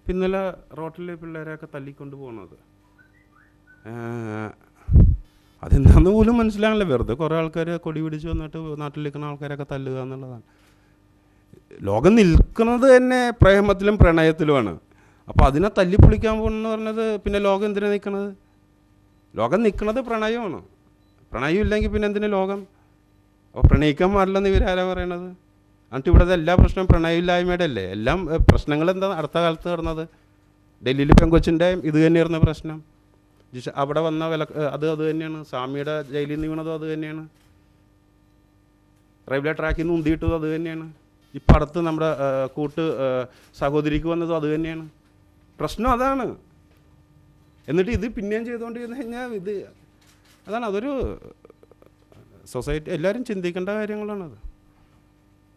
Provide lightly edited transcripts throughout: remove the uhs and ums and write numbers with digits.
പിന്നലെ റോട്ടിൽ പിള്ളേരെയൊക്കെ തല്ലിക്കൊണ്ട് പോകുന്നത് അതെന്താണെന്ന് പോലും മനസ്സിലാകില്ല. വെറുതെ കുറേ ആൾക്കാർ കൊടി പിടിച്ച് വന്നിട്ട് നാട്ടിലിരിക്കുന്ന ആൾക്കാരൊക്കെ തല്ലുക എന്നുള്ളതാണ്. ലോകം നിൽക്കുന്നത് തന്നെ പ്രേമത്തിലും പ്രണയത്തിലുമാണ്. അപ്പോൾ അതിനെ തല്ലിപ്പൊളിക്കാൻ പോകുന്നു പറഞ്ഞത് പിന്നെ ലോകം എന്തിനാണ് നിൽക്കുന്നത്? ലോകം നിൽക്കുന്നത് പ്രണയമാണ്. പ്രണയം ഇല്ലെങ്കിൽ പിന്നെ എന്തിനാ ലോകം? അപ്പോൾ പ്രണയിക്കാൻ പാടില്ലെന്ന് ഇവരാരാ പറയണത്? എന്നിട്ട് ഇവിടുത്തെ എല്ലാ പ്രശ്നവും പ്രണയമില്ലായ്മയുടെ അല്ലേ? എല്ലാം പ്രശ്നങ്ങൾ എന്താ അടുത്ത കാലത്ത് നടന്നത്? ഡൽഹിയിൽ പെങ്കൊച്ചിൻ്റെ ഇത് തന്നെയായിരുന്നു പ്രശ്നം. അവിടെ വന്ന അത് തന്നെയാണ്. സ്വാമിയുടെ ജയിലിൽ നിന്ന് വീണതും അത് തന്നെയാണ്. റെയിൽവേ ട്രാക്കിൽ നിന്ന് ഉന്തിയിട്ടതും അത് തന്നെയാണ്. ഇപ്പം അടുത്ത് നമ്മുടെ സഹോദരിക്ക് വന്നതും അത് തന്നെയാണ്. പ്രശ്നം അതാണ്. എന്നിട്ട് ഇത് പിന്നെയും ചെയ്തുകൊണ്ടിരുന്നു കഴിഞ്ഞാൽ അതാണ് അതൊരു സൊസൈറ്റി എല്ലാവരും ചിന്തിക്കേണ്ട കാര്യങ്ങളാണത്.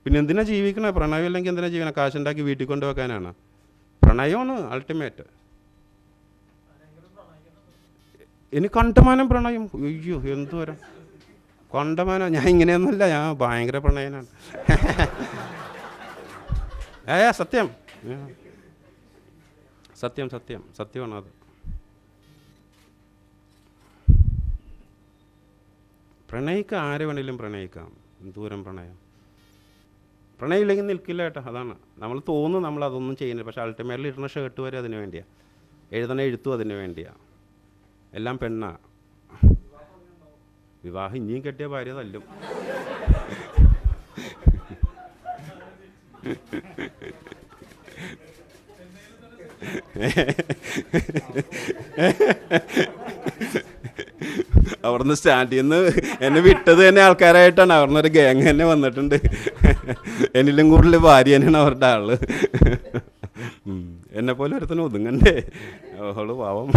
പിന്നെ എന്തിനാ ജീവിക്കണേ? പ്രണയം ഇല്ലെങ്കിൽ എന്തിനാ ജീവിക്കണം? കാശുണ്ടാക്കി വീട്ടിൽ കൊണ്ടുവെക്കാനാണ്. പ്രണയമാണ് അൾട്ടിമേറ്റ്. ഇനി കണ്ടമാനം പ്രണയം. അയ്യോ എന്തോരം കണ്ടമാനം. ഞാൻ ഇങ്ങനെയൊന്നുമല്ല, ഞാൻ ഭയങ്കര പ്രണയനാണ്. സത്യം സത്യം സത്യം സത്യമാണ് അത്. പ്രണയിക്കാം, ആരെ വേണമെങ്കിലും പ്രണയിക്കാം. എന്തോരം പ്രണയം. പ്രണയം ഇല്ലെങ്കിൽ നിൽക്കില്ല കേട്ടോ. അതാണ് നമ്മൾ തോന്നുന്നു നമ്മൾ അതൊന്നും ചെയ്യുന്നില്ല. പക്ഷേ അൾട്ടിമേറ്റ്ലി ഇടുന്ന ഷർട്ട് വരെ അതിന് വേണ്ടിയാണ്, എഴുതണ എഴുത്തും അതിന് വേണ്ടിയാണ്. എല്ലാം പെണ്ണാ. വിവാഹം ഇനിയും കെട്ടിയ ഭാര്യ തല്ലും. അവിടുന്ന് സ്റ്റാൻഡിൽ നിന്ന് എന്നെ വിട്ടത് തന്നെ ആൾക്കാരായിട്ടാണ്. അവിടുന്ന് ഒരു ഗ്യാങ് തന്നെ വന്നിട്ടുണ്ട്. എന്നിലും കൂടുതൽ ഭാര്യ തന്നെയാണ് അവരുടെ ആള്. എന്നെപ്പോലെ ഒരുത്തനും ഒതുങ്ങണ്ടേ. അവള് പാവം.